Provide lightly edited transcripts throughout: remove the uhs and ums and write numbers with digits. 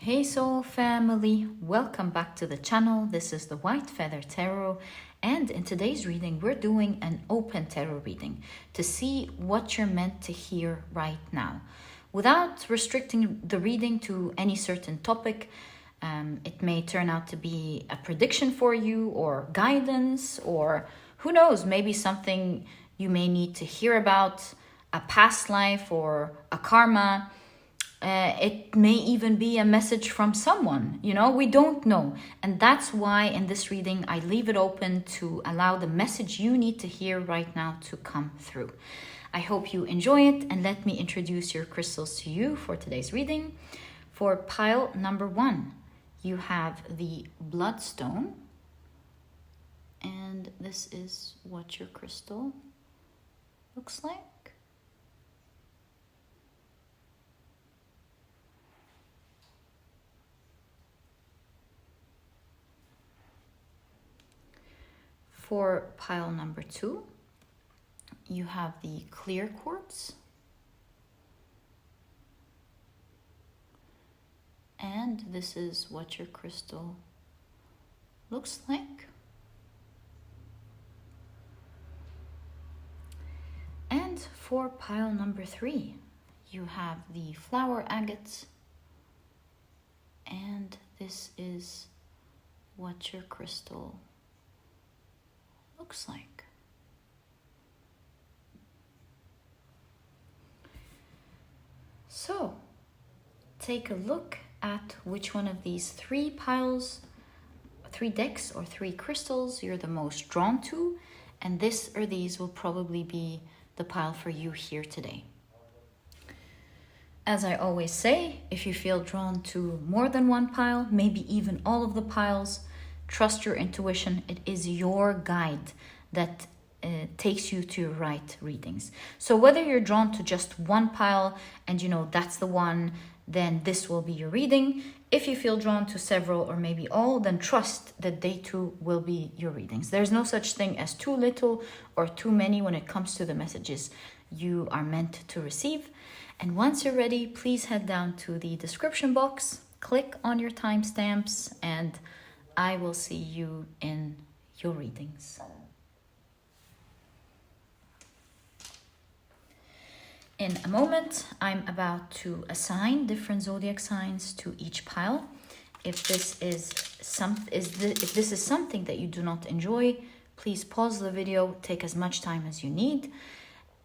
Hey soul family, welcome back to the channel. This is the White Feather Tarot, and in today's reading we're doing an open tarot reading to see what you're meant to hear right now without restricting the reading to any certain topic. It may turn out to be a prediction for you or guidance, or who knows, maybe something you may need to hear about, a past life or a karma. It may even be a message from someone, we don't know. And that's why in this reading, I leave it open to allow the message you need to hear right now to come through. I hope you enjoy it, and let me introduce your crystals to you for today's reading. For pile number 1, you have the Bloodstone, and this is what your crystal looks like. For pile number 2, you have the clear quartz, and this is what your crystal looks like. And for pile number 3, you have the flower agate, and this is what your crystal looks like. So take a look at which one of these 3 piles, 3 decks or 3 crystals you're the most drawn to, and this or these will probably be the pile for you here today. As I always say, if you feel drawn to more than one pile, maybe even all of the piles, trust your intuition. It is your guide that takes you to your right readings. So whether you're drawn to just one pile and that's the one, then this will be your reading. If you feel drawn to several or maybe all, then trust that they too will be your readings. There's no such thing as too little or too many when it comes to the messages you are meant to receive. And once you're ready, please head down to the description box, click on your timestamps, and I will see you in your readings. In a moment, I'm about to assign different zodiac signs to each pile. If this is something that you do not enjoy, please pause the video, take as much time as you need,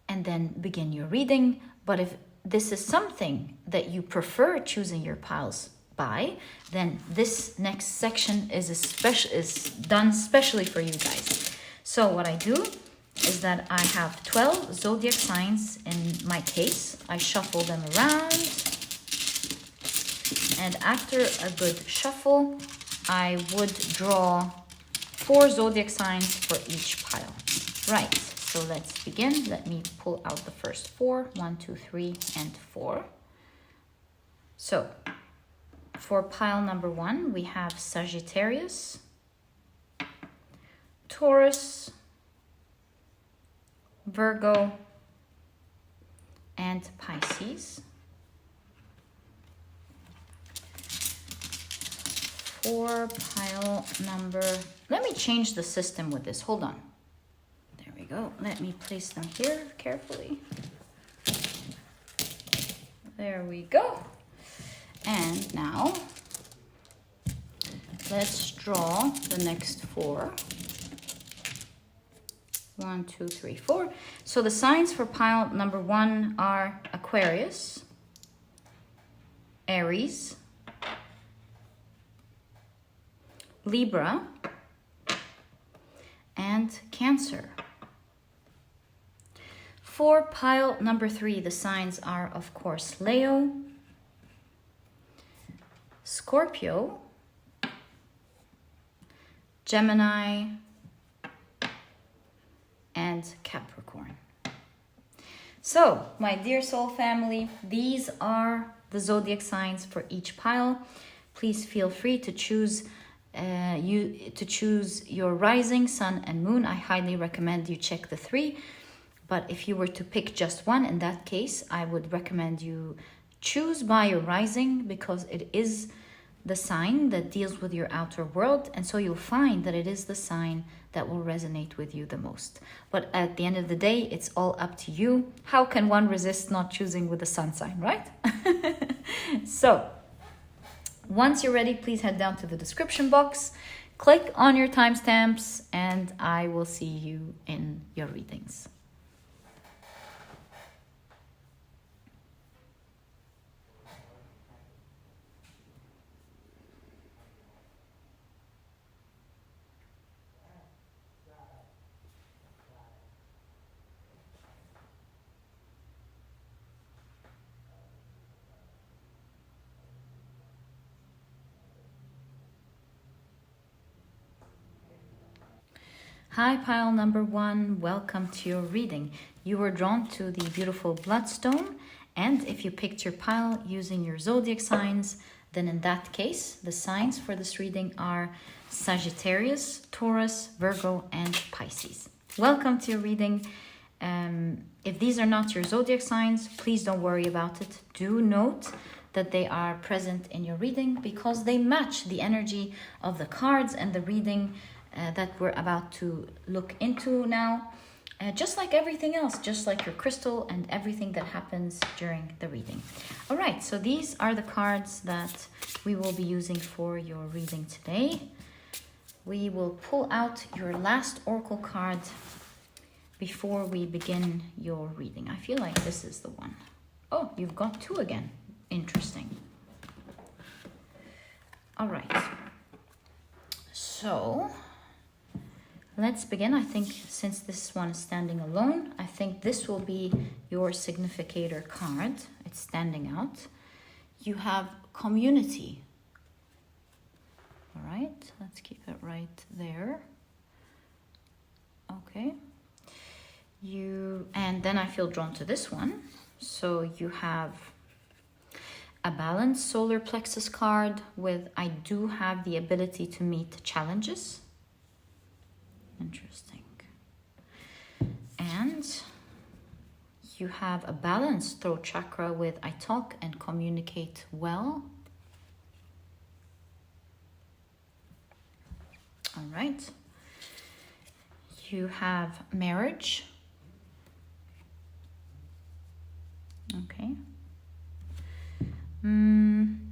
and then begin your reading. But if this is something that you prefer choosing your piles by, then this next section is done specially for you guys. So what I do is that I have 12 zodiac signs in my case. I shuffle them around, and after a good shuffle, I would draw 4 zodiac signs for each pile. Right, so let's begin. Let me pull out the first 4. 1, 2, 3, and 4. So for pile number 1, we have Sagittarius, Taurus, Virgo, and Pisces. For pile number, let me change the system with this. Hold on. There we go. Let me place them here carefully. There we go. And now let's draw the next 4. 1, 2, 3, 4. So the signs for pile number 1 are Aquarius, Aries, Libra, and Cancer. For pile number 3, the signs are, of course, Leo, Scorpio, Gemini, and Capricorn. So, my dear soul family, these are the zodiac signs for each pile. Please feel free to choose your rising, sun, and moon. I highly recommend you check the 3. But if you were to pick just one, in that case, I would recommend you choose by your rising, because it is the sign that deals with your outer world, and so you'll find that it is the sign that will resonate with you the most. But at the end of the day, it's all up to you. How can one resist not choosing with the sun sign, right? So once you're ready, please head down to the description box, click on your timestamps, and I will see you in your readings. Hi, pile number 1. Welcome to your reading. You were drawn to the beautiful Bloodstone, and if you picked your pile using your zodiac signs, then in that case, the signs for this reading are Sagittarius, Taurus, Virgo, and Pisces. Welcome to your reading. If these are not your zodiac signs, please don't worry about it. Do note that they are present in your reading because they match the energy of the cards and the reading that we're about to look into now. Just like everything else, just like your crystal and everything that happens during the reading. All right, so these are the cards that we will be using for your reading today. We will pull out your last oracle card before we begin your reading. I feel like this is the one. Oh, you've got 2 again. Interesting. All right. So let's begin. I think since this one is standing alone, I think this will be your significator card. It's standing out. You have community. All right, let's keep it right there. Okay. And then I feel drawn to this one. So you have a balanced solar plexus card with I do have the ability to meet challenges. Interesting. And you have a balanced throat chakra with I talk and communicate well. All right. You have marriage. Okay.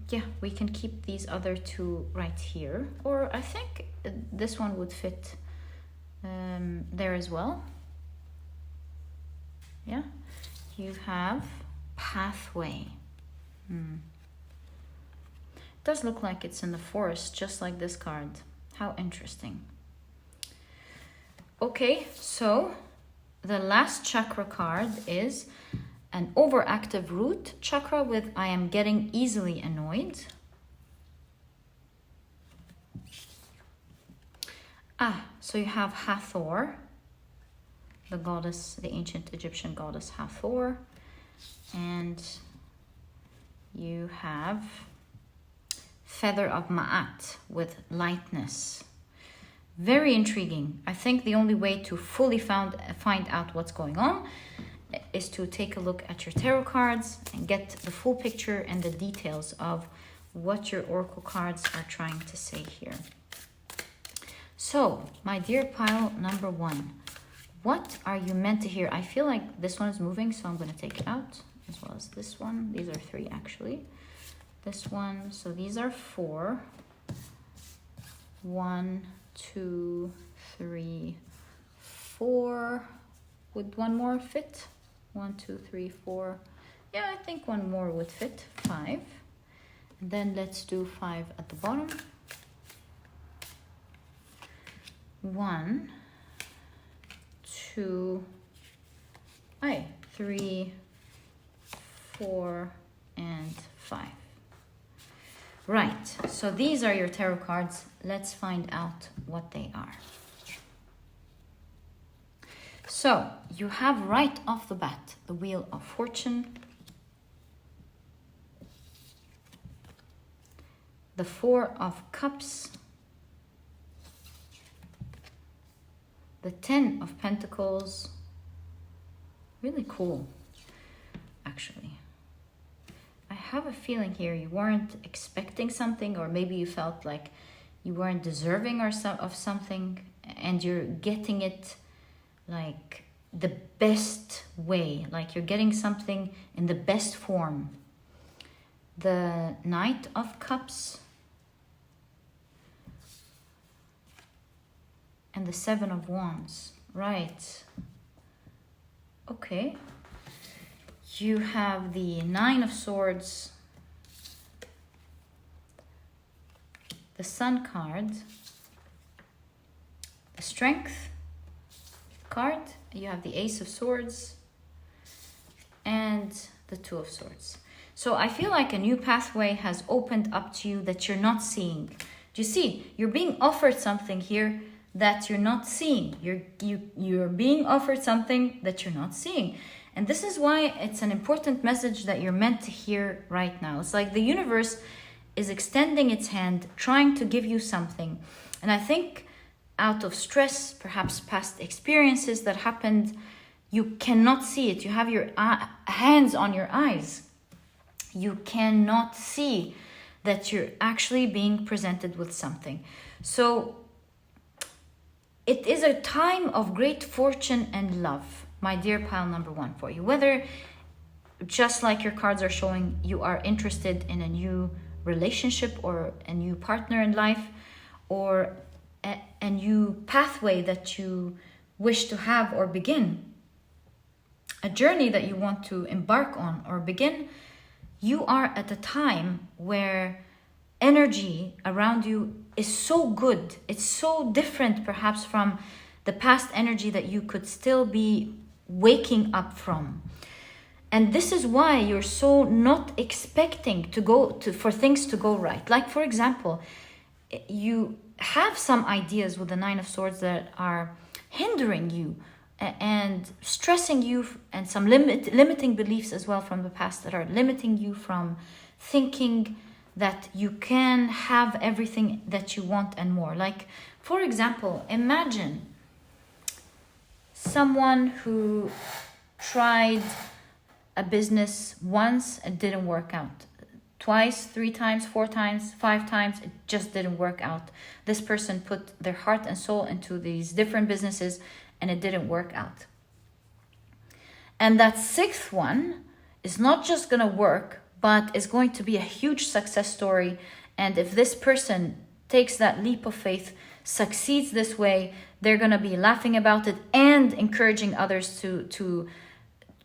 Yeah, we can keep these other 2 right here. Or I think this one would fit there as well. Yeah. You have pathway. It does look like it's in the forest, just like this card. How interesting. Okay, so the last chakra card is an overactive root chakra with I am getting easily annoyed. So you have Hathor, the goddess, the ancient Egyptian goddess Hathor. And you have Feather of Ma'at with lightness. Very intriguing. I think the only way to fully find out what's going on is to take a look at your tarot cards and get the full picture and the details of what your oracle cards are trying to say here. So, my dear pile number 1, what are you meant to hear? I feel like this one is moving, so I'm going to take it out, as well as this one. These are 3 actually. This one, so these are 4. 1, 2, 3, 4. Would one more fit? 1, 2, 3, 4. Yeah, I think one more would fit. 5. And then let's do 5 at the bottom. 1, 2, 3, 4, and 5. Right, so these are your tarot cards. Let's find out what they are. So, you have right off the bat the Wheel of Fortune, the 4 of Cups, the 10 of Pentacles. Really cool, actually. I have a feeling here you weren't expecting something, or maybe you felt like you weren't deserving of something, and you're getting it like the best way, like you're getting something in the best form. The Knight of Cups and the Seven of Wands. Right. Okay. You have the Nine of Swords, the Sun card, the Strength card, you have the Ace of Swords, and the Two of Swords. So I feel like a new pathway has opened up to you that you're not seeing. Do you see? You're being offered something here that you're not seeing. You're being offered something that you're not seeing. And this is why it's an important message that you're meant to hear right now. It's like the universe is extending its hand, trying to give you something. And I think out of stress, perhaps past experiences that happened, you cannot see it. You have your hands on your eyes. You cannot see that you're actually being presented with something. So it is a time of great fortune and love, my dear pile number one, for you. Whether, just like your cards are showing, you are interested in a new relationship or a new partner in life, or a new pathway that you wish to have or begin, a journey that you want to embark on or begin, you are at a time where energy around you is so good. It's so different perhaps from the past energy that you could still be waking up from. And this is why you're so not expecting for things to go right. Like, for example, you have some ideas with the Nine of Swords that are hindering you and stressing you, and some limiting beliefs as well from the past that are limiting you from thinking that you can have everything that you want and more. Like, for example, imagine someone who tried a business once and didn't work out. Twice, 3 times, 4 times, 5 times, it just didn't work out. This person put their heart and soul into these different businesses and it didn't work out. And that 6th one is not just going to work, but is going to be a huge success story. And if this person takes that leap of faith, succeeds this way, they're going to be laughing about it and encouraging others to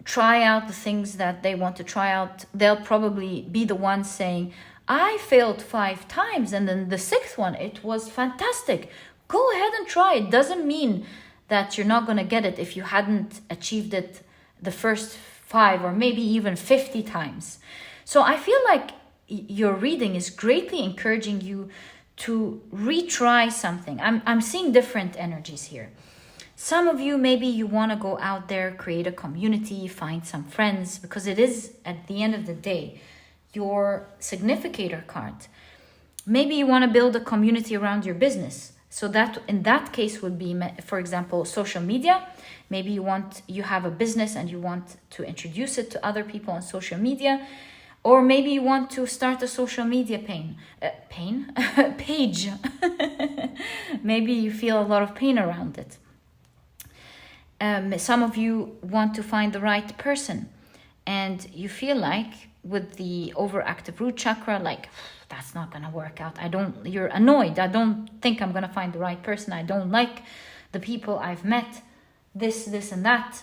try out the things that they want to try out. They'll probably be the ones saying, I failed 5 times, and then the 6th one, it was fantastic. Go ahead and try. It doesn't mean that you're not going to get it if you hadn't achieved it the first 5 or maybe even 50 times. So I feel like your reading is greatly encouraging you to retry something. I'm seeing different energies here. Some of you, maybe you want to go out there, create a community, find some friends, because it is, at the end of the day, your significator card. Maybe you want to build a community around your business. So that in that case would be, for example, social media. Maybe you have a business and you want to introduce it to other people on social media. Or maybe you want to start a social media page. Maybe you feel a lot of pain around it. Some of you want to find the right person, and you feel like with the overactive root chakra, like, that's not going to work out. You're annoyed. I don't think I'm going to find the right person. I don't like the people I've met, this and that.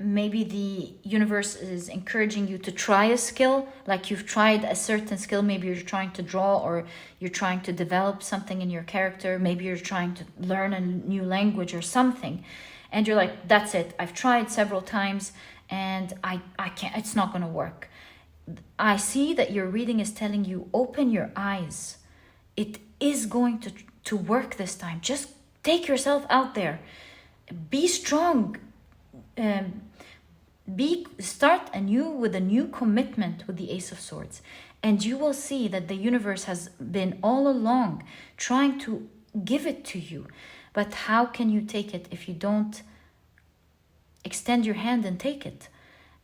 Maybe the universe is encouraging you to try a skill, like you've tried a certain skill. Maybe you're trying to draw, or you're trying to develop something in your character. Maybe you're trying to learn a new language or something. And you're like, that's it. I've tried several times and I can't, it's not going to work. I see that your reading is telling you, open your eyes. It is going to work this time. Just take yourself out there. Be strong. Start anew with a new commitment with the Ace of Swords. And you will see that the universe has been all along trying to give it to you. But how can you take it if you don't extend your hand and take it?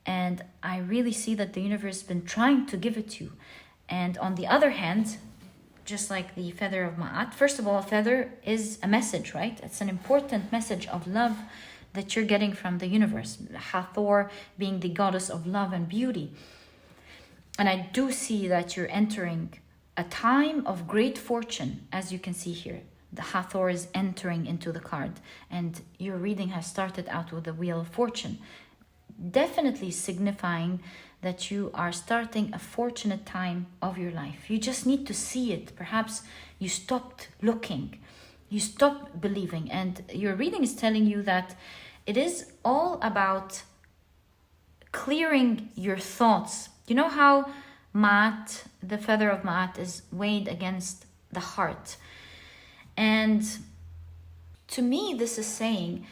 And I really see that the universe has been trying to give it to you. And on the other hand, just like the feather of Ma'at, first of all, a feather is a message, right? It's an important message of love that you're getting from the universe. Hathor being the goddess of love and beauty. And I do see that you're entering a time of great fortune, as you can see here. The Hathor is entering into the card, and your reading has started out with the Wheel of Fortune, definitely signifying that you are starting a fortunate time of your life. You just need to see it. Perhaps you stopped looking, you stopped believing, and your reading is telling you that it is all about clearing your thoughts. You know how Ma'at, the feather of Ma'at, is weighed against the heart. And to me, this is saying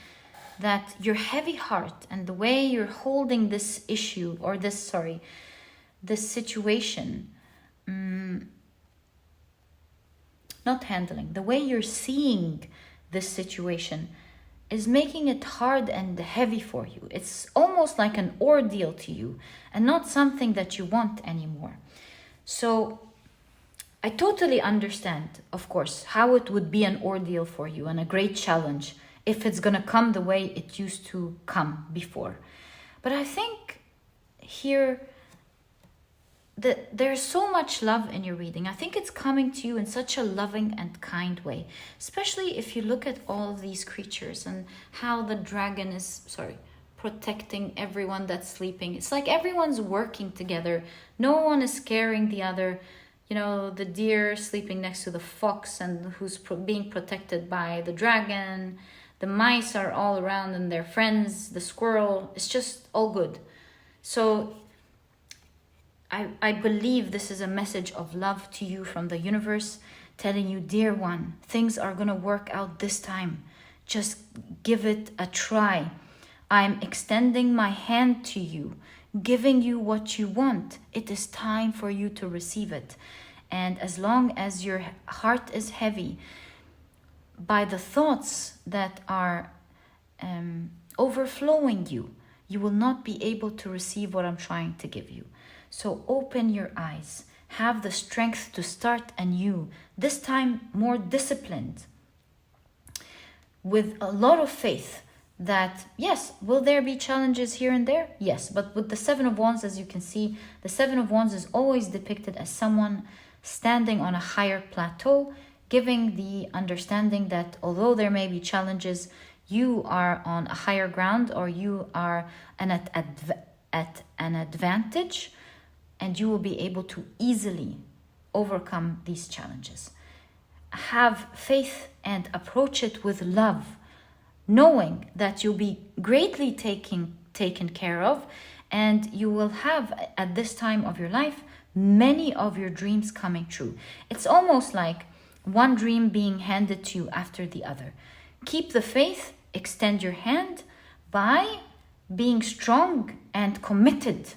that your heavy heart and the way you're holding this issue or this situation, not handling, the way you're seeing this situation is making it hard and heavy for you. It's almost like an ordeal to you and not something that you want anymore. So I totally understand, of course, how it would be an ordeal for you and a great challenge if it's going to come the way it used to come before. But I think here that there's so much love in your reading. I think it's coming to you in such a loving and kind way, especially if you look at all of these creatures and how the dragon is, protecting everyone that's sleeping. It's like everyone's working together. No one is scaring the other. You know, the deer sleeping next to the fox and who's being protected by the dragon. The mice are all around and their friends, the squirrel. It's just all good. So I believe this is a message of love to you from the universe, telling you, dear one, things are going to work out this time. Just give it a try. I'm extending my hand to you, giving you what you want. It is time for you to receive it. And as long as your heart is heavy by the thoughts that are overflowing you, you will not be able to receive what I'm trying to give you. So open your eyes, have the strength to start anew, this time more disciplined, with a lot of faith that, yes, will there be challenges here and there? Yes, but with the Seven of Wands, as you can see, the Seven of Wands is always depicted as someone standing on a higher plateau, giving the understanding that although there may be challenges, you are on a higher ground, or you are at an advantage, and you will be able to easily overcome these challenges. Have faith and approach it with love, knowing that you'll be greatly taken care of, and you will have, at this time of your life, many of your dreams coming true. It's almost like one dream being handed to you after the other. Keep the faith, extend your hand by being strong and committed,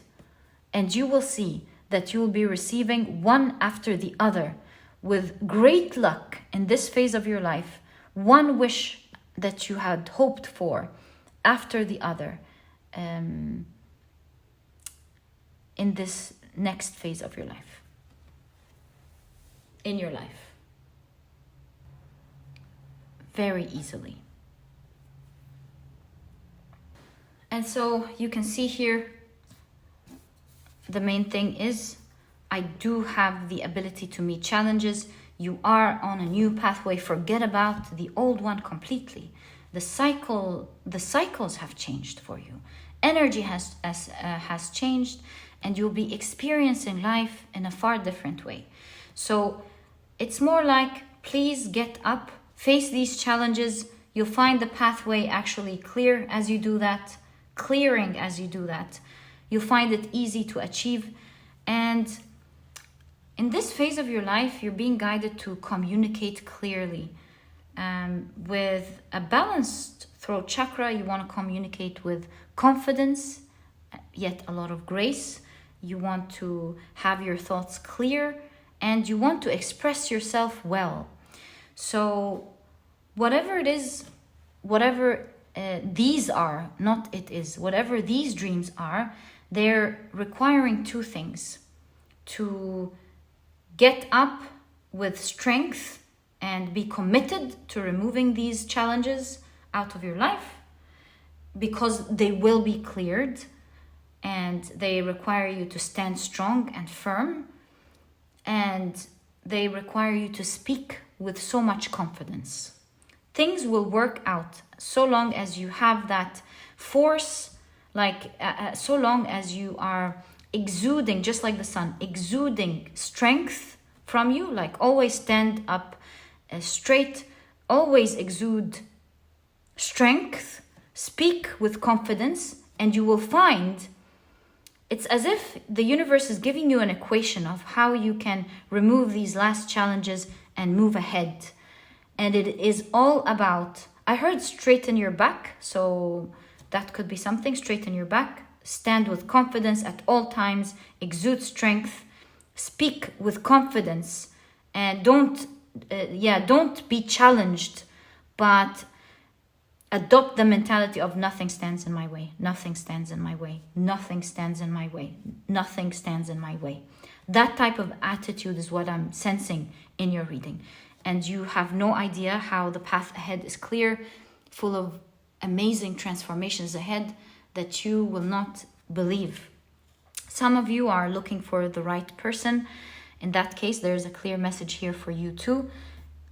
and you will see that you will be receiving one after the other with great luck in this phase of your life. One wish that you had hoped for after the other in this next phase of your life, in your life, very easily. And so you can see here, the main thing is, I do have the ability to meet challenges. You are on a new pathway. Forget about the old one completely. The cycles have changed for you. Energy has changed, and you'll be experiencing life in a far different way. So it's more like, please get up, face these challenges. You'll find the pathway actually clear as you do that, clearing as you do that. You'll find it easy to achieve. And in this phase of your life, you're being guided to communicate clearly. With a balanced throat chakra, you want to communicate with confidence, yet a lot of grace. You want to have your thoughts clear, and you want to express yourself well. So whatever it is, whatever these are, not it is, whatever these dreams are, they're requiring two things: to get up with strength and be committed to removing these challenges out of your life, because they will be cleared, and they require you to stand strong and firm, and they require you to speak with so much confidence. Things will work out so long as you have that force, so long as you are exuding, just like the sun, exuding strength from you, like always stand up straight, always exude strength, speak with confidence, and you will find it's as if the universe is giving you an equation of how you can remove these last challenges and move ahead. And it is all about, I heard straighten your back, so that could be something. Straighten your back, stand with confidence at all times, exude strength, speak with confidence, and don't be challenged, but adopt the mentality of nothing stands in my way, nothing stands in my way, nothing stands in my way, nothing stands in my way. That type of attitude is what I'm sensing in your reading. And you have no idea how the path ahead is clear, full of amazing transformations ahead that you will not believe. Some of you are looking for the right person. In that case, there's a clear message here for you too.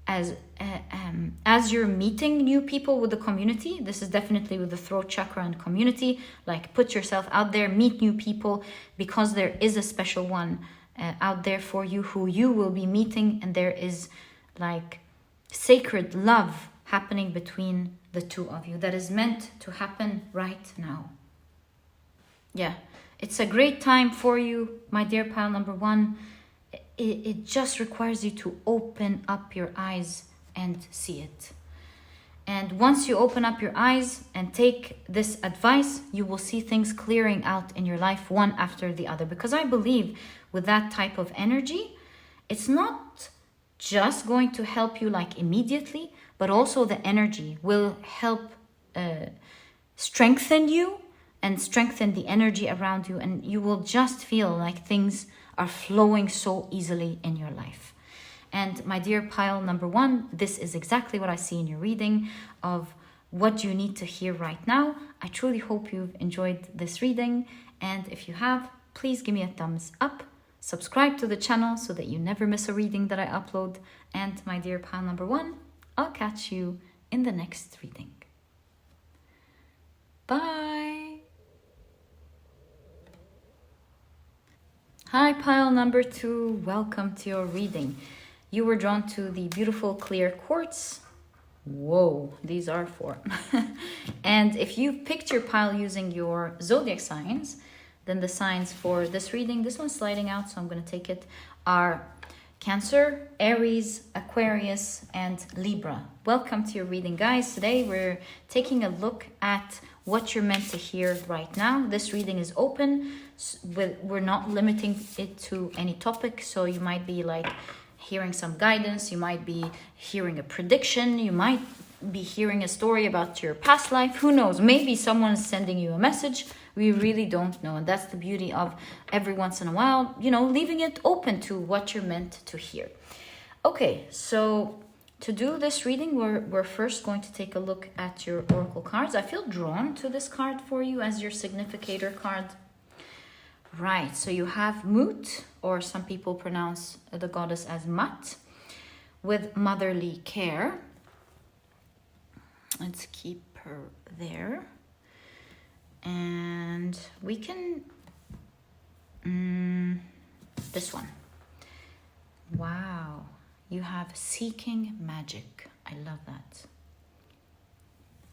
As you're meeting new people with the community, this is definitely with the throat chakra and community, like put yourself out there, meet new people, because there is a special one out there for you who you will be meeting, and there is like sacred love happening between the two of you that is meant to happen right now. Yeah, it's a great time for you, my dear pile number one. It just requires you to open up your eyes and see it. And once you open up your eyes and take this advice, you will see things clearing out in your life one after the other. Because I believe with that type of energy, it's not just going to help you like immediately, but also the energy will help strengthen you and strengthen the energy around you. And you will just feel like things are flowing so easily in your life. And my dear pile number one, this is exactly what I see in your reading of what you need to hear right now. I truly hope you've enjoyed this reading. And if you have, please give me a thumbs up. Subscribe to the channel so that you never miss a reading that I upload. And my dear pile number one, I'll catch you in the next reading. Bye. Hi, pile number two. Welcome to your reading. You were drawn to the beautiful clear quartz. Whoa, these are four. And if you've picked your pile using your zodiac signs, then the signs for this reading, this one's sliding out, so I'm going to take it, are Cancer, Aries, Aquarius, and Libra. Welcome to your reading, guys. Today we're taking a look at what you're meant to hear right now. This reading is open. We're not limiting it to any topic, so you might be like hearing some guidance, you might be hearing a prediction, you might be hearing a story about your past life. Who knows? Maybe someone's sending you a message. We really don't know. And that's the beauty of every once in a while, leaving it open to what you're meant to hear. Okay, so to do this reading, we're first going to take a look at your oracle cards. I feel drawn to this card for you as your significator card. Right, so you have Mut, or some people pronounce the goddess as Mat, with motherly care. Let's keep her there. And we can... this one. Wow, you have Seeking Magic. I love that.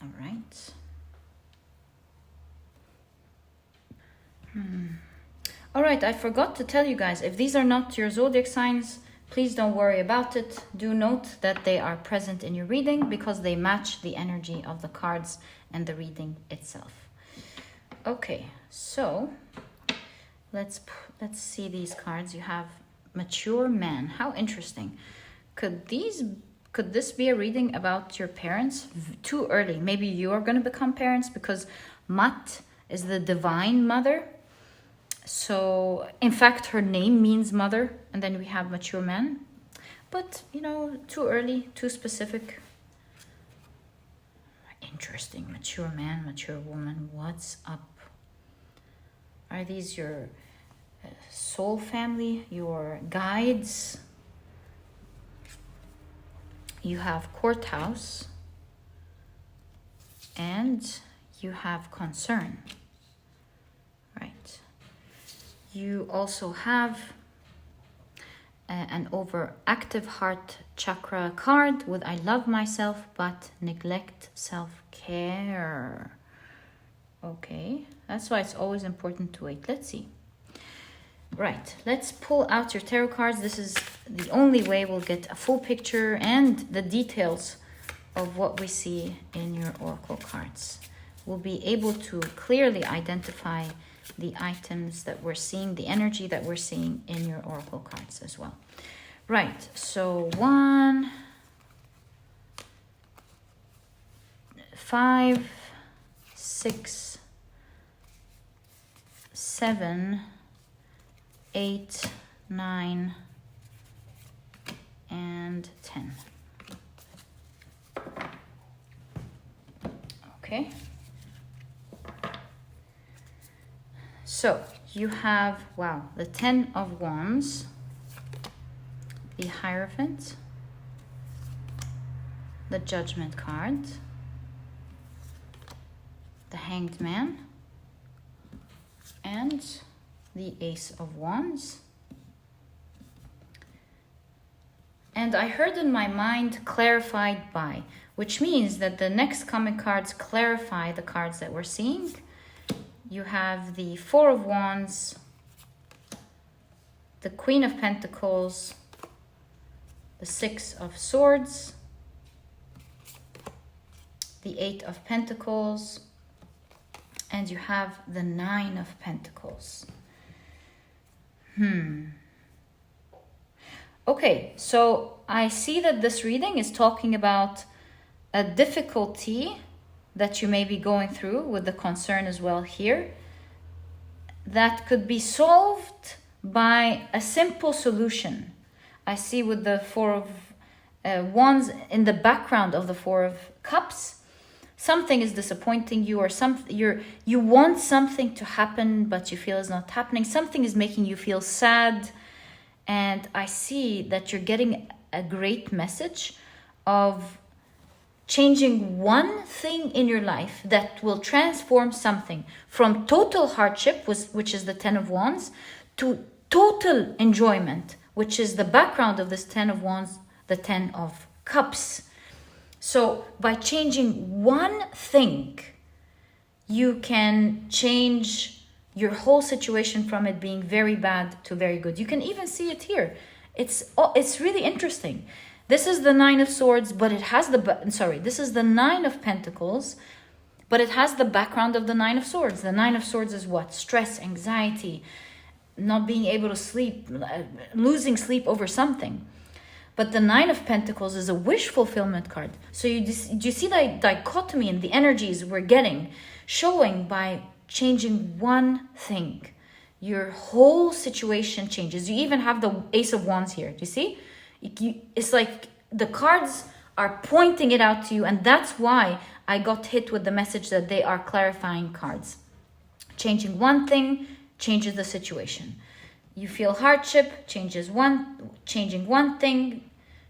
All right. All right, I forgot to tell you guys, if these are not your zodiac signs, please don't worry about it. Do note that they are present in your reading because they match the energy of the cards and the reading itself. Okay, so let's see these cards. You have Mature Man. How interesting. Could this be a reading about your parents? Too early. Maybe you are going to become parents, because Mat is the divine mother. So, in fact, her name means mother, and then we have mature man. But, you know, too early, too specific. Interesting. Mature man, mature woman. What's up? Are these your soul family, your guides? You have court house, and you have concern. Right. You also have an overactive heart chakra card with I love myself but neglect self-care. Okay, that's why it's always important to wait. Let's see. Right, let's pull out your tarot cards. This is the only way we'll get a full picture and the details of what we see in your oracle cards. We'll be able to clearly identify the items that we're seeing, the energy that we're seeing in your oracle cards as well. Right, so 1, 5, 6, 7, 8, 9, and 10. Okay. So you have, wow, the 10 of Wands, the Hierophant, the Judgment card, the Hanged Man, and the Ace of Wands. And I heard in my mind clarified by, which means that the next coming cards clarify the cards that we're seeing. You have the Four of Wands, the Queen of Pentacles, the Six of Swords, the Eight of Pentacles, and you have the Nine of Pentacles. Okay, so I see that this reading is talking about a difficulty that you may be going through with the concern as well here, that could be solved by a simple solution. I see with the Four of Wands in the background of the Four of Cups, something is disappointing you, or you want something to happen but you feel it's not happening. Something is making you feel sad, and I see that you're getting a great message of changing one thing in your life that will transform something from total hardship, which is the 10 of Wands, to total enjoyment, which is the background of this 10 of Wands, the 10 of Cups. So by changing one thing, you can change your whole situation from it being very bad to very good. You can even see it here. It's really interesting. This is the Nine of Swords, but it has this is the Nine of Pentacles, but it has the background of the Nine of Swords. The Nine of Swords is what? Stress, anxiety, not being able to sleep, losing sleep over something. But the Nine of Pentacles is a wish fulfillment card. So you see the dichotomy in the energies we're getting, showing by changing one thing, your whole situation changes. You even have the Ace of Wands here. Do you see? It's like the cards are pointing it out to you, and that's why I got hit with the message that they are clarifying cards. Changing one thing changes the situation. You feel hardship, changing one thing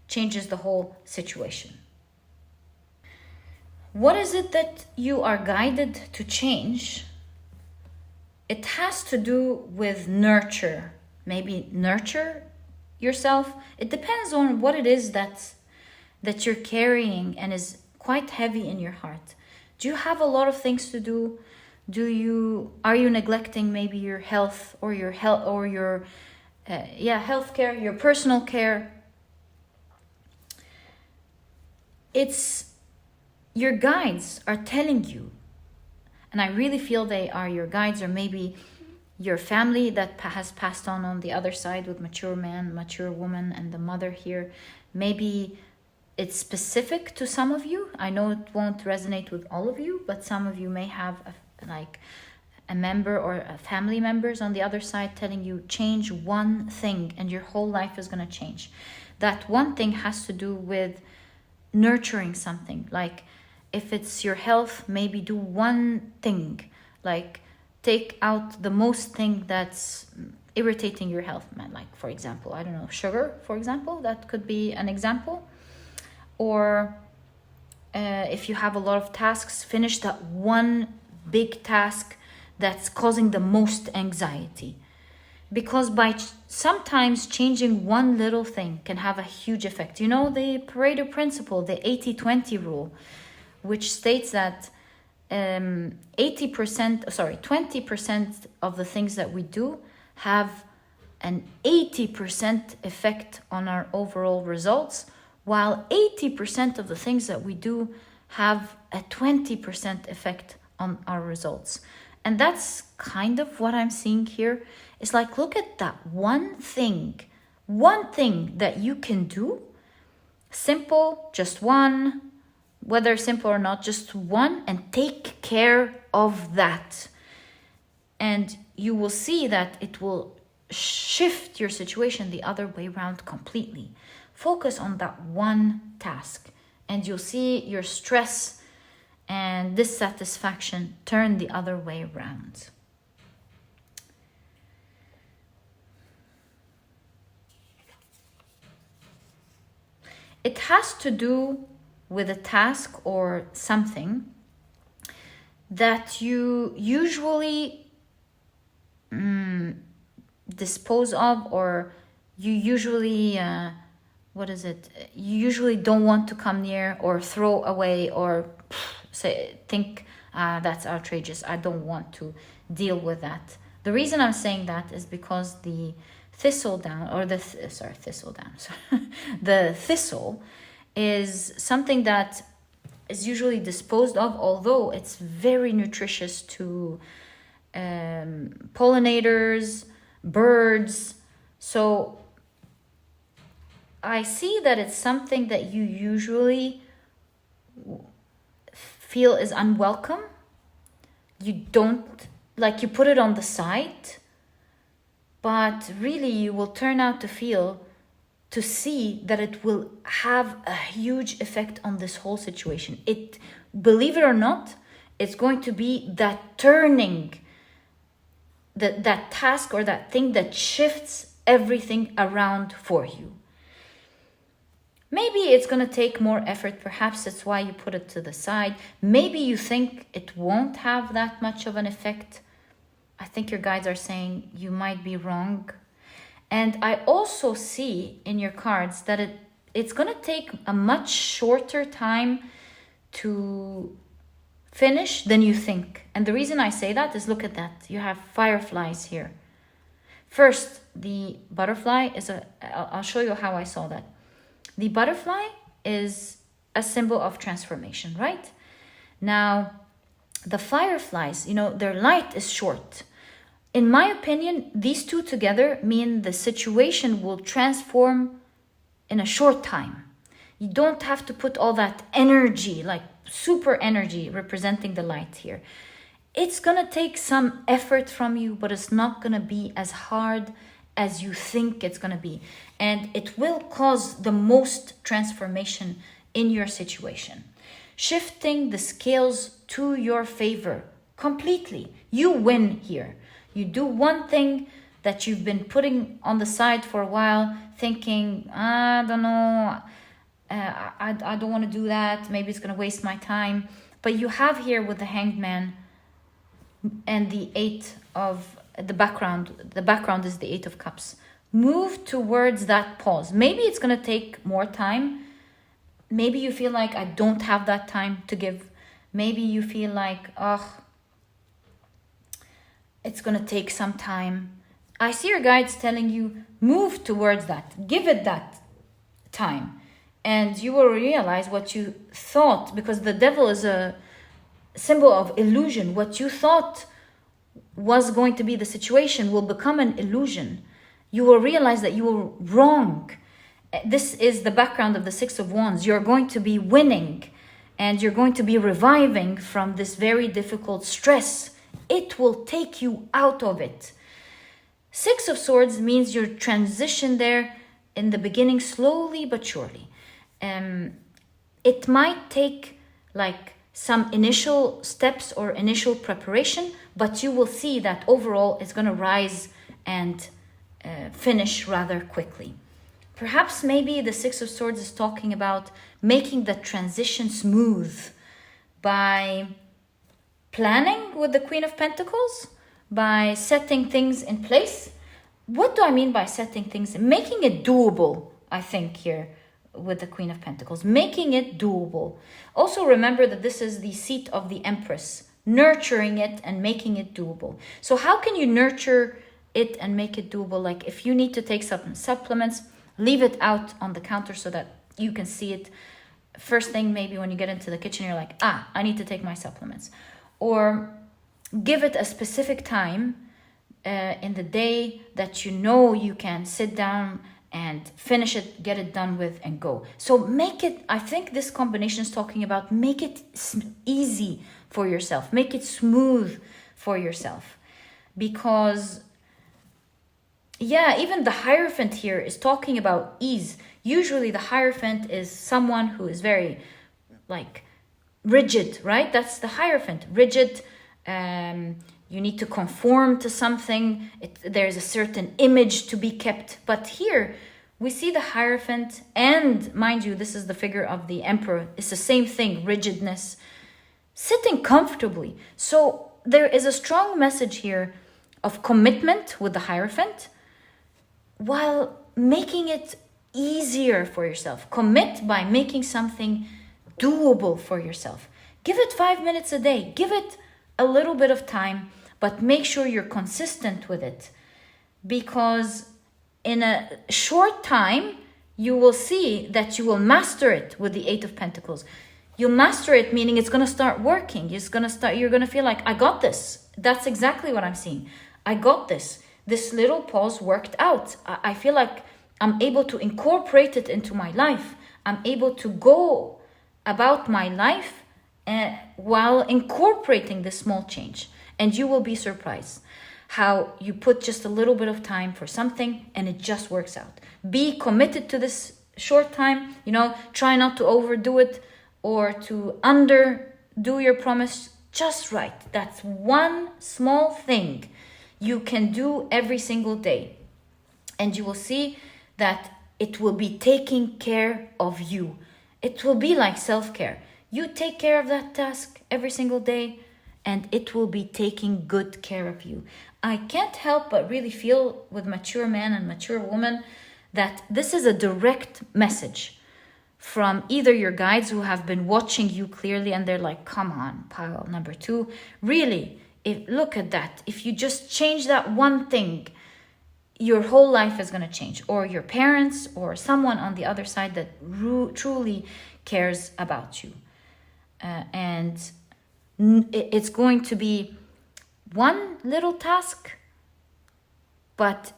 changes the whole situation. What is it that you are guided to change? It has to do with nurture. Maybe nurture yourself. It depends on what it is that you're carrying and is quite heavy in your heart. Do you have a lot of things to do? Are you neglecting maybe your health or your health care, your personal care? It's your guides are telling you, and I really feel they are your guides, or maybe your family that has passed on the other side with mature man, mature woman, and the mother here. Maybe it's specific to some of you. I know it won't resonate with all of you, but some of you may have a member or a family members on the other side telling you change one thing and your whole life is going to change. That one thing has to do with nurturing something. Like if it's your health, maybe do one thing, like take out the most thing that's irritating your health, man. Like, for example, I don't know, sugar, for example, that could be an example. Or if you have a lot of tasks, finish that one big task that's causing the most anxiety. Because by sometimes changing one little thing can have a huge effect. You know, the Pareto principle, the 80-20 rule, which states that 20% of the things that we do have an 80% effect on our overall results, while 80% of the things that we do have a 20% effect on our results. And that's kind of what I'm seeing here. It's like, look at that one thing that you can do, simple, just one, whether simple or not, just one, and take care of that. And you will see that it will shift your situation the other way around completely. Focus on that one task and you'll see your stress and dissatisfaction turn the other way around. It has to do with a task or something that you usually dispose of, or you usually you usually don't want to come near or throw away, or think that's outrageous, I don't want to deal with that. The reason I'm saying that is because the thistledown, or the thistle is something that is usually disposed of, although it's very nutritious to pollinators, birds. So I see that it's something that you usually feel is unwelcome. You don't, like, you put it on the side, but really you will turn out to see that it will have a huge effect on this whole situation. It, believe it or not, it's going to be that turning, that task or that thing that shifts everything around for you. Maybe it's going to take more effort. Perhaps that's why you put it to the side. Maybe you think it won't have that much of an effect. I think your guides are saying you might be wrong. And I also see in your cards that it's going to take a much shorter time to finish than you think. And the reason I say that is, look at that. You have fireflies here. First, the butterfly is I'll show you how I saw that. The butterfly is a symbol of transformation, right? Now, the fireflies, their light is short. In my opinion, these two together mean the situation will transform in a short time. You don't have to put all that energy, like super energy, representing the light here. It's going to take some effort from you, but it's not going to be as hard as you think it's going to be. And it will cause the most transformation in your situation. Shifting the scales to your favor completely. You win here. You do one thing that you've been putting on the side for a while, thinking, I don't know, I don't want to do that. Maybe it's going to waste my time. But you have here with the Hanged Man and the Eight of the background is the Eight of Cups. Move towards that pause. Maybe it's going to take more time. Maybe you feel like I don't have that time to give. Maybe you feel like, it's going to take some time. I see your guides telling you, move towards that. Give it that time. And you will realize what you thought, because the devil is a symbol of illusion. What you thought was going to be the situation will become an illusion. You will realize that you were wrong. This is the background of the Six of Wands. You're going to be winning, and you're going to be reviving from this very difficult stress it will take you out of it. Six of Swords means your transition there in the beginning, slowly but surely. It might take like some initial steps or initial preparation, but you will see that overall it's going to rise and finish rather quickly. Perhaps maybe the Six of Swords is talking about making the transition smooth by planning with the Queen of Pentacles, by setting things in place. What do I mean by setting things? Making it doable, I think, here with the Queen of Pentacles. Making it doable. Also remember that this is the seat of the Empress. Nurturing it and making it doable. So how can you nurture it and make it doable? Like if you need to take some supplements, leave it out on the counter so that you can see it. First thing, maybe when you get into the kitchen, you're like, I need to take my supplements. Or give it a specific time in the day that you know you can sit down and finish it, get it done with, and go. So make it, I think this combination is talking about make it easy for yourself. Make it smooth for yourself. Because, yeah, even the Hierophant here is talking about ease. Usually the Hierophant is someone who is very, like, rigid, right? That's the Hierophant. Rigid, you need to conform to something. There's a certain image to be kept. But here, we see the Hierophant, and mind you, this is the figure of the Emperor. It's the same thing, rigidness, sitting comfortably. So there is a strong message here of commitment with the Hierophant, while making it easier for yourself. Commit by making something doable for yourself. Give it 5 minutes a day. Give it a little bit of time, but make sure you're consistent with it. Because in a short time, you will see that you will master it with the Eight of Pentacles. You'll master it, meaning it's going to start working. You're going to feel like, I got this. That's exactly what I'm seeing. I got this. This little pause worked out. I feel like I'm able to incorporate it into my life. I'm able to go about my life while incorporating this small change. And you will be surprised how you put just a little bit of time for something and it just works out. Be committed to this short time. Try not to overdo it or to underdo your promise. Just right. That's one small thing you can do every single day. And you will see that it will be taking care of you. It will be like self-care. You take care of that task every single day, and it will be taking good care of you. I can't help but really feel with mature man and mature woman that this is a direct message from either your guides who have been watching you clearly and they're like, come on, pile number 2. Really, look at that. If you just change that one thing, your whole life is going to change. Or your parents or someone on the other side that truly cares about you. And it's going to be one little task, but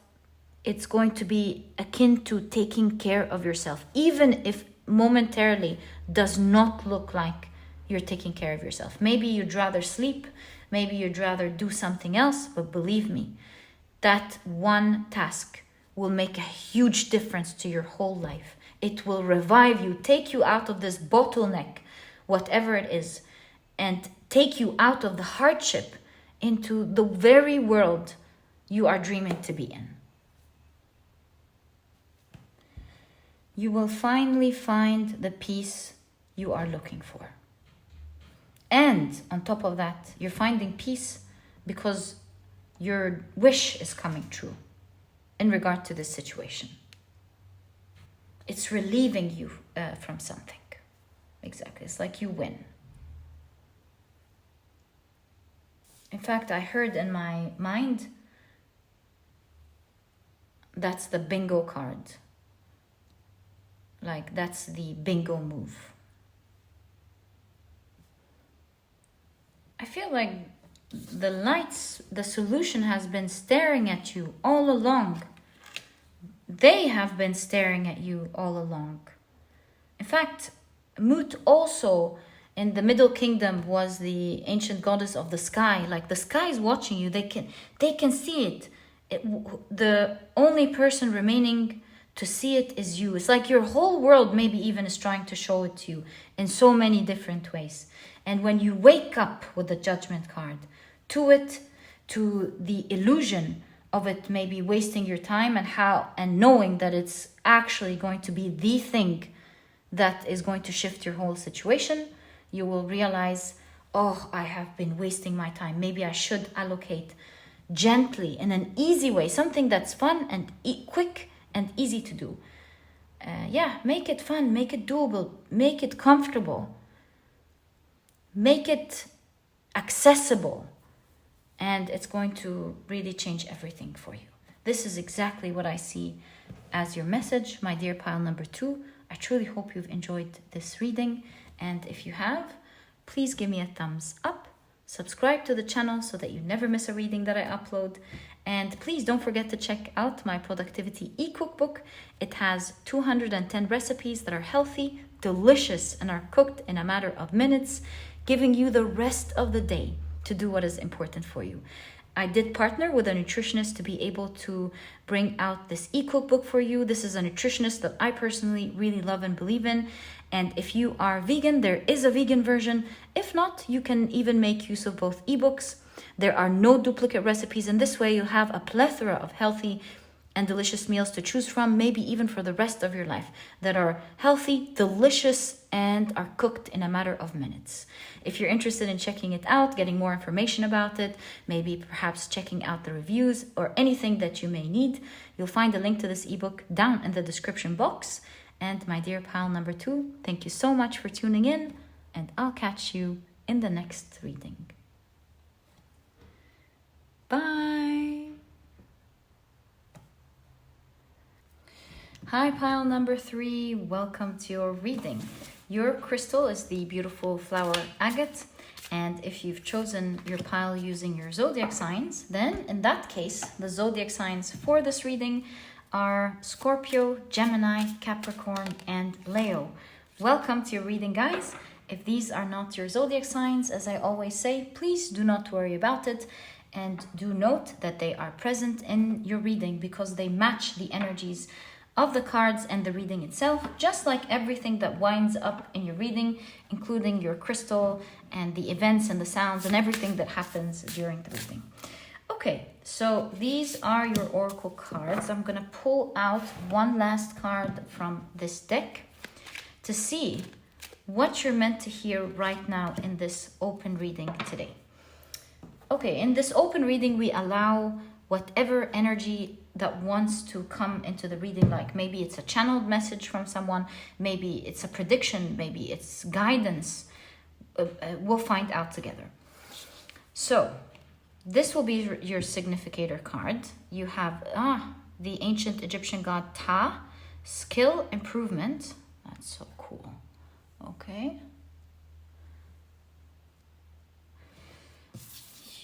it's going to be akin to taking care of yourself, even if momentarily does not look like you're taking care of yourself. Maybe you'd rather sleep, maybe you'd rather do something else, but believe me, that one task will make a huge difference to your whole life. It will revive you, take you out of this bottleneck, whatever it is, and take you out of the hardship into the very world you are dreaming to be in. You will finally find the peace you are looking for. And on top of that, you're finding peace because your wish is coming true in regard to this situation. It's relieving you from something. Exactly. It's like you win. In fact, I heard in my mind, that's the bingo card. Like, that's the bingo move. I feel like the lights, the solution has been staring at you all along. They have been staring at you all along. In fact, Mut also in the Middle Kingdom was the ancient goddess of the sky. Like the sky is watching you. They can see it. The only person remaining to see it is you. It's like your whole world maybe even is trying to show it to you in so many different ways. And when you wake up with the Judgment card to it, to the illusion of it maybe wasting your time, and knowing that it's actually going to be the thing that is going to shift your whole situation, you will realize, oh, I have been wasting my time. Maybe I should allocate gently in an easy way, something that's fun and quick and easy to do. Make it fun, make it doable, make it comfortable, make it accessible, and it's going to really change everything for you. This is exactly what I see as your message, my dear pile number 2. I truly hope you've enjoyed this reading, and if you have, please give me a thumbs up, subscribe to the channel so that you never miss a reading that I upload, and please don't forget to check out my productivity e-cookbook. It has 210 recipes that are healthy, delicious, and are cooked in a matter of minutes, giving you the rest of the day to do what is important for you. I did partner with a nutritionist to be able to bring out this e-cookbook for you. This is a nutritionist that I personally really love and believe in. And if you are vegan, there is a vegan version. If not, you can even make use of both ebooks. There are no duplicate recipes. In this way, you'll have a plethora of healthy and delicious meals to choose from, maybe even for the rest of your life, that are healthy, delicious, and are cooked in a matter of minutes. If you're interested in checking it out, getting more information about it, maybe perhaps checking out the reviews or anything that you may need, you'll find a link to this ebook down in the description box. And my dear pile number 2, thank you so much for tuning in, and I'll catch you in the next reading. Bye. Hi, pile number 3. Welcome to your reading. Your crystal is the beautiful flower agate. And if you've chosen your pile using your zodiac signs, then in that case, the zodiac signs for this reading are Scorpio, Gemini, Capricorn, and Leo. Welcome to your reading, guys. If these are not your zodiac signs, as I always say, please do not worry about it. And do note that they are present in your reading because they match the energies of the cards and the reading itself, just like everything that winds up in your reading, including your crystal and the events and the sounds and everything that happens during the reading. Okay, so these are your oracle cards. I'm going to pull out one last card from this deck to see what you're meant to hear right now in this open reading today. Okay, in this open reading, we allow whatever energy that wants to come into the reading, like maybe it's a channeled message from someone, maybe it's a prediction, maybe it's guidance. We'll find out together. So this will be your significator card. You have the ancient Egyptian god Ta, skill improvement. That's so cool. Okay.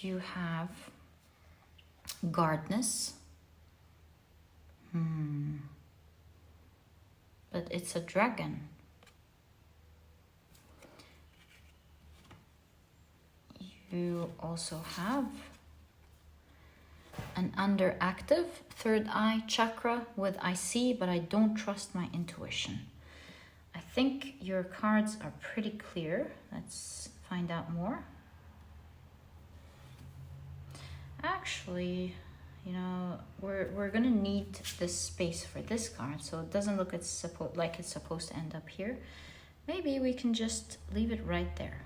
You have guardness. But it's a dragon. You also have an underactive third eye chakra with I see, but I don't trust my intuition. I think your cards are pretty clear. Let's find out more. Actually, you know, we're gonna need this space for this card, so it doesn't look like it's supposed to end up here. Maybe we can just leave it right there.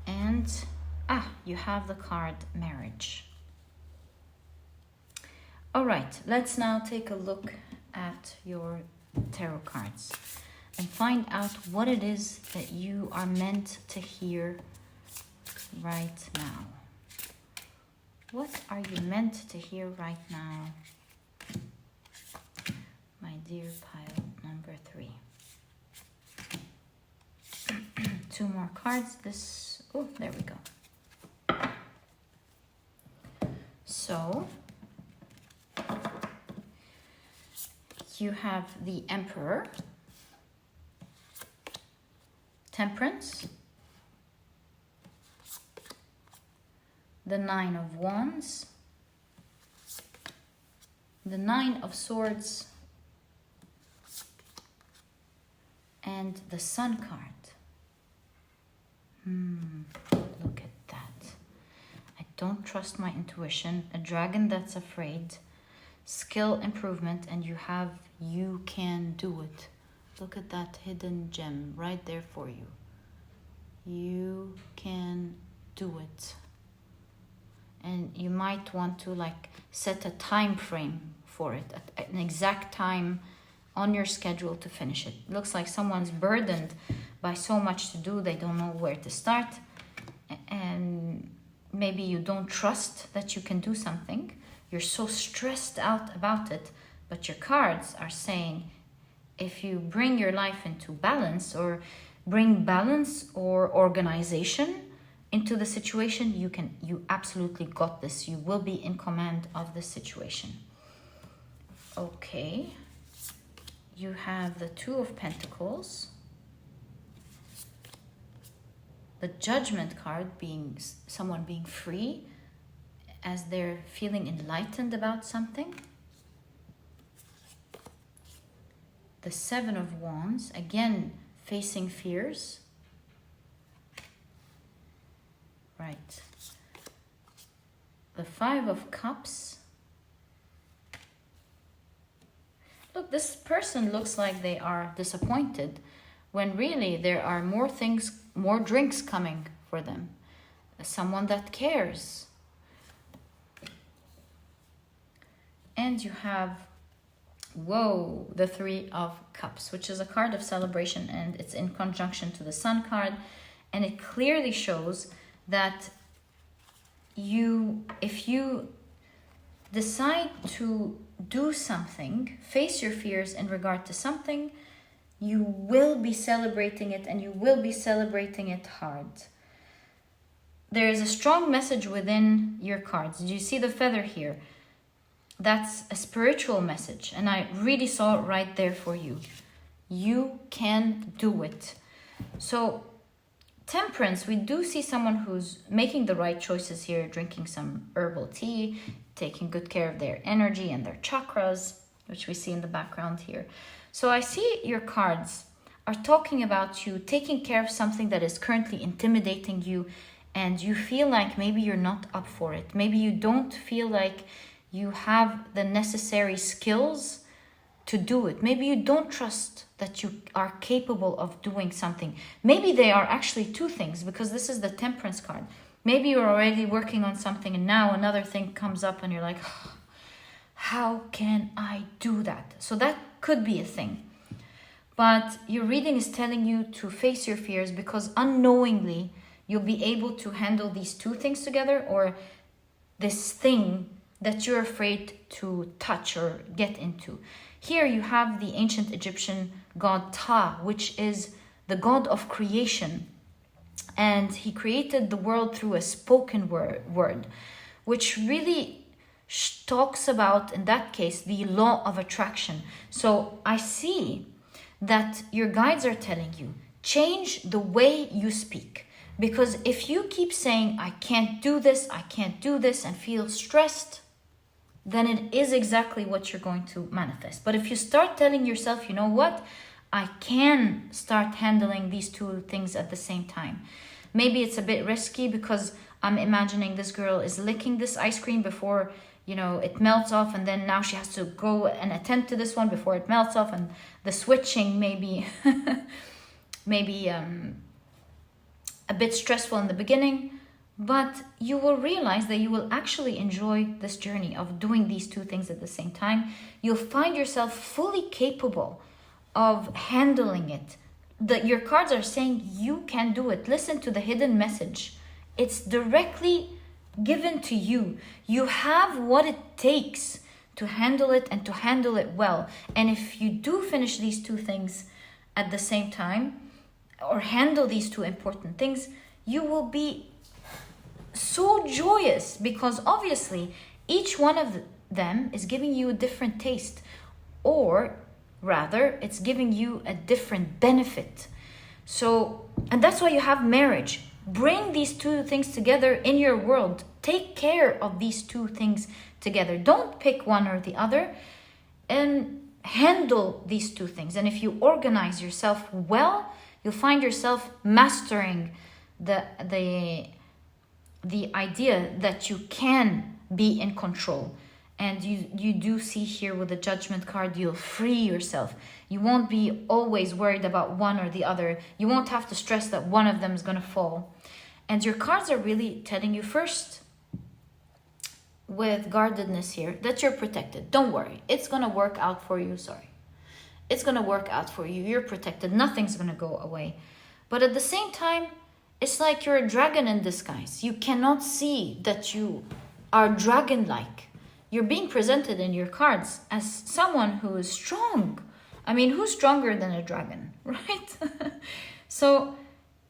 And you have the card marriage. All right, let's now take a look at your tarot cards and find out what it is that you are meant to hear right now. What are you meant to hear right now, my dear pile number 3? 2 more cards. There we go. So, you have the Emperor, Temperance, the Nine of Wands, the Nine of Swords, and the Sun card. Look at that. I don't trust my intuition. A dragon that's afraid. Skill improvement, and you have you can do it. Look at that hidden gem right there for you. You can do it. And you might want to like set a time frame for it, an exact time on your schedule to finish it. Looks like someone's burdened by so much to do, they don't know where to start. And maybe you don't trust that you can do something. You're so stressed out about it, but your cards are saying, if you bring your life into balance, or bring balance or organization into the situation, you absolutely got this. You will be in command of the situation. Okay. You have the Two of Pentacles. The Judgment card being someone being free as they're feeling enlightened about something. The Seven of Wands, again, facing fears. Right. The Five of Cups. Look, this person looks like they are disappointed when really there are more things, more drinks coming for them. Someone that cares. And you have, whoa, the Three of Cups, which is a card of celebration, and it's in conjunction to the Sun card. And it clearly shows that if you decide to do something, face your fears in regard to something, you will be celebrating it, and you will be celebrating it hard. There is a strong message within your cards. Do you see the feather here? That's a spiritual message, and I really saw it right there for you. You can do it. So Temperance, we do see someone who's making the right choices here, drinking some herbal tea, taking good care of their energy and their chakras, which we see in the background here. So I see your cards are talking about you taking care of something that is currently intimidating you, and you feel like maybe you're not up for it. Maybe you don't feel like you have the necessary skills to do it. Maybe you don't trust that you are capable of doing something. Maybe they are actually two things, because this is the Temperance card. Maybe you're already working on something and now another thing comes up and you're like, oh, how can I do that? So that could be a thing. But your reading is telling you to face your fears, because unknowingly you'll be able to handle these two things together, or this thing that you're afraid to touch or get into. Here you have the ancient Egyptian god Ptah, which is the god of creation. And he created the world through a spoken word, which really talks about, in that case, the law of attraction. So I see that your guides are telling you, change the way you speak. Because if you keep saying, I can't do this, and feel stressed, then it is exactly what you're going to manifest. But if you start telling yourself, you know what, I can start handling these two things at the same time. Maybe it's a bit risky, because I'm imagining this girl is licking this ice cream before, it melts off, and then now she has to go and attend to this one before it melts off, and the switching maybe a bit stressful in the beginning. But you will realize that you will actually enjoy this journey of doing these two things at the same time. You'll find yourself fully capable of handling it. Your cards are saying you can do it. Listen to the hidden message. It's directly given to you. You have what it takes to handle it, and to handle it well. And if you do finish these two things at the same time, or handle these two important things, you will be so joyous, because obviously each one of them is giving you a different taste, or rather it's giving you a different benefit. So, and that's why you have marriage. Bring these two things together in your world. Take care of these two things together. Don't pick one or the other, and handle these two things. And if you organize yourself well, you'll find yourself mastering the idea that you can be in control. And you do see here with the Judgment card, you'll free yourself. You won't be always worried about one or the other. You won't have to stress that one of them is going to fall. And your cards are really telling you first, with guardedness here, that you're protected. Don't worry. It's going to work out for you. Sorry. It's going to work out for you. You're protected. Nothing's going to go away. But at the same time, it's like you're a dragon in disguise. You cannot see that you are dragon-like. You're being presented in your cards as someone who is strong. I mean, who's stronger than a dragon, right? So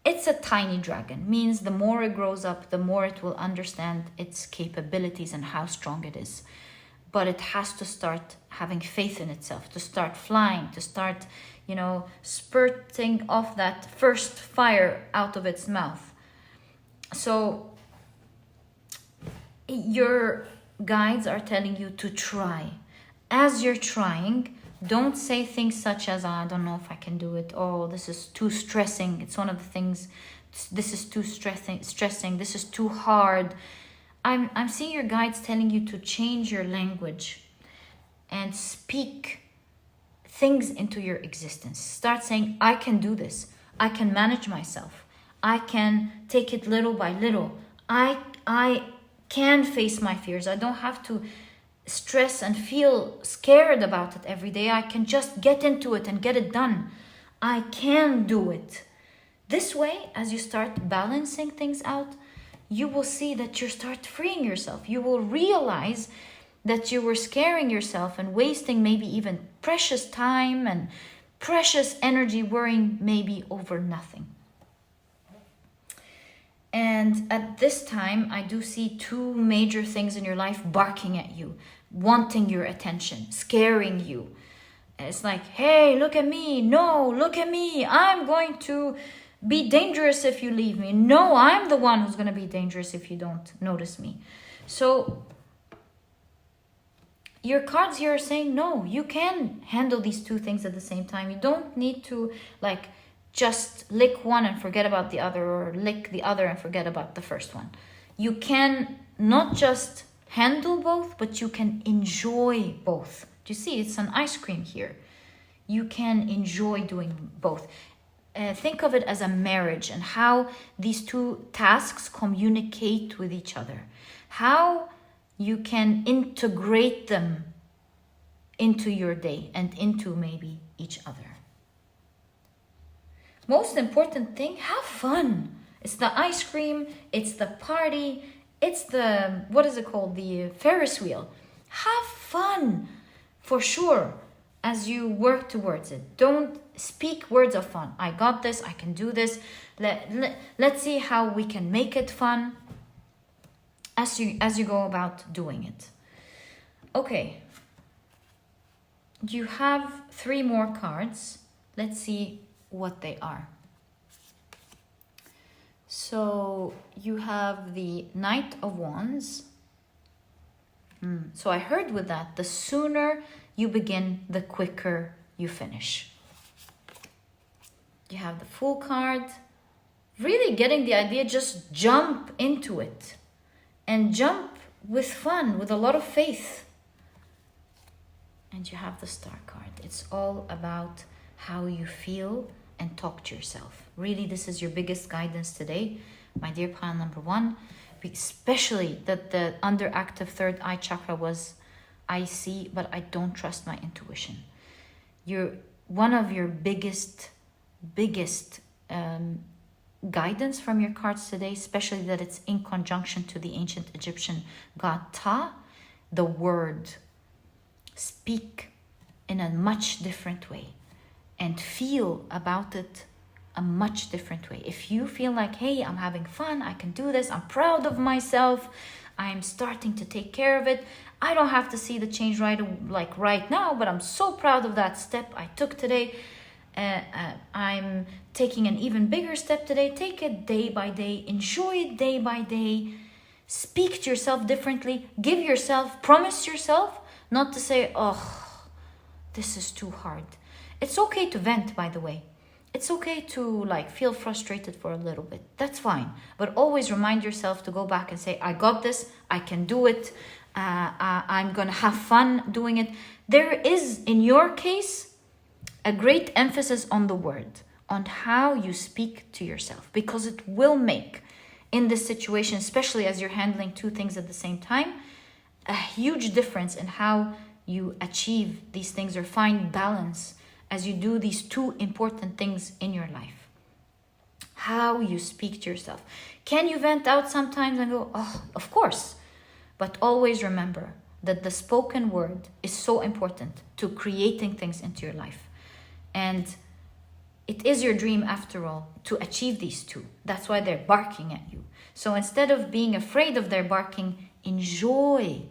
it's a tiny dragon. Means the more it grows up, the more it will understand its capabilities and how strong it is. But it has to start having faith in itself, to start flying, to start, spurting off that first fire out of its mouth. So your guides are telling you to try. As you're trying, don't say things such as, I don't know if I can do it. Oh, this is too stressing. It's one of the things. This is too stressing. This is too hard. I'm seeing your guides telling you to change your language and speak things into your existence. Start saying, I can do this. I can manage myself. I can take it little by little. I can face my fears. I don't have to stress and feel scared about it every day. I can just get into it and get it done. I can do it. This way, as you start balancing things out, you will see that you start freeing yourself. You will realize that you were scaring yourself and wasting maybe even precious time and precious energy worrying maybe over nothing. And at this time, I do see two major things in your life barking at you, wanting your attention, scaring you. It's like, hey, look at me. No, look at me. I'm going to be dangerous if you leave me. No, I'm the one who's going to be dangerous if you don't notice me. So your cards here are saying, no, you can handle these two things at the same time. You don't need to just lick one and forget about the other, or lick the other and forget about the first one. You can not just handle both, but you can enjoy both. Do you see? It's an ice cream here. You can enjoy doing both. Think of it as a marriage and how these two tasks communicate with each other. How you can integrate them into your day and into maybe each other. Most important thing, have fun. It's the ice cream, it's the party, it's the, what is it called? The Ferris wheel. Have fun, for sure, as you work towards it. Don't speak words of fun. I got this, I can do this. Let's see how we can make it fun as you go about doing it. Okay. You have 3 more cards. Let's see what they are. So you have the Knight of Wands. So I heard with that, the sooner you begin, the quicker you finish. You have the Fool card. Really getting the idea, just jump into it. And jump with fun, with a lot of faith. And you have the Star card. It's all about how you feel and talk to yourself. Really, this is your biggest guidance today, my dear pile number 1. Especially that the underactive third eye chakra was, I see, but I don't trust my intuition. One of your biggest guidance from your cards today, especially that it's in conjunction to the ancient Egyptian god Ta, the word. Speak in a much different way and feel about it a much different way. If you feel like, hey, I'm having fun, I can do this, I'm proud of myself, I'm starting to take care of it, I don't have to see the change right now, but I'm so proud of that step I took today. I'm taking an even bigger step today. Take it day by day. Enjoy it day by day. Speak to yourself differently. Give yourself, promise yourself not to say, oh, this is too hard. It's okay to vent, by the way. It's okay to feel frustrated for a little bit. That's fine. But always remind yourself to go back and say, I got this. I can do it. I'm going to have fun doing it. There is, in your case, a great emphasis on the word, on how you speak to yourself, because it will make, in this situation, especially as you're handling two things at the same time, a huge difference in how you achieve these things or find balance as you do these two important things in your life. How you speak to yourself. Can you vent out sometimes and go, oh, of course. But always remember that the spoken word is so important to creating things into your life. And it is your dream, after all, to achieve these two. That's why they're barking at you. So instead of being afraid of their barking, enjoy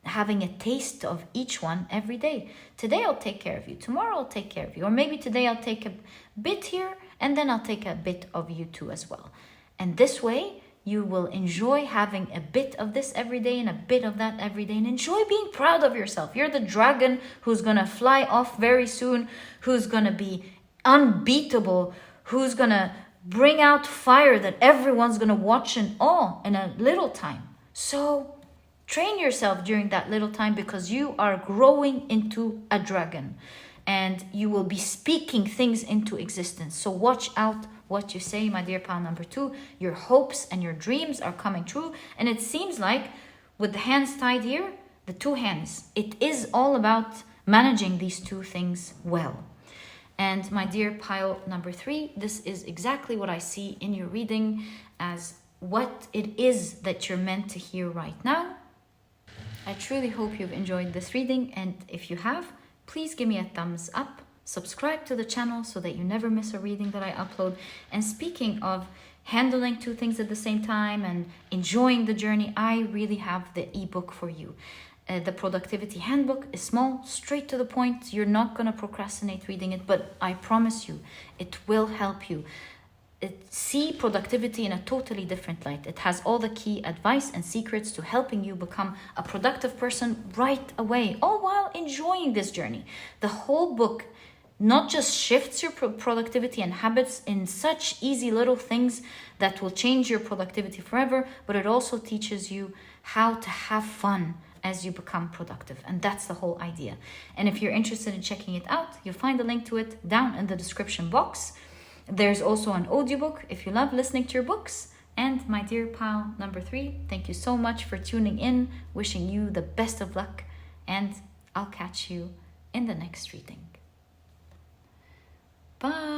having a taste of each one every day. Today I'll take care of you. Tomorrow I'll take care of you. Or maybe today I'll take a bit here and then I'll take a bit of you too as well. And this way you will enjoy having a bit of this every day and a bit of that every day, and enjoy being proud of yourself. You're the dragon who's going to fly off very soon, who's going to be unbeatable, who's going to bring out fire that everyone's going to watch in awe in a little time. So train yourself during that little time, because you are growing into a dragon and you will be speaking things into existence. So watch out what you say, my dear pal number 2. Your hopes and your dreams are coming true. And it seems like with the hands tied here, the two hands, it is all about managing these two things well. And my dear pile number 3, this is exactly what I see in your reading as what it is that you're meant to hear right now. I truly hope you've enjoyed this reading, and if you have, please give me a thumbs up, subscribe to the channel so that you never miss a reading that I upload. And speaking of handling two things at the same time and enjoying the journey, I really have the ebook for you. The Productivity Handbook is small, straight to the point. You're not going to procrastinate reading it, but I promise you, it will help you see productivity in a totally different light. It has all the key advice and secrets to helping you become a productive person right away, all while enjoying this journey. The whole book not just shifts your productivity and habits in such easy little things that will change your productivity forever, but it also teaches you how to have fun as you become productive. And that's the whole idea. And if you're interested in checking it out, you'll find a link to it down in the description box. There's also an audiobook if you love listening to your books. And my dear pal number 3, thank you so much for tuning in. Wishing you the best of luck. And I'll catch you in the next reading. Bye.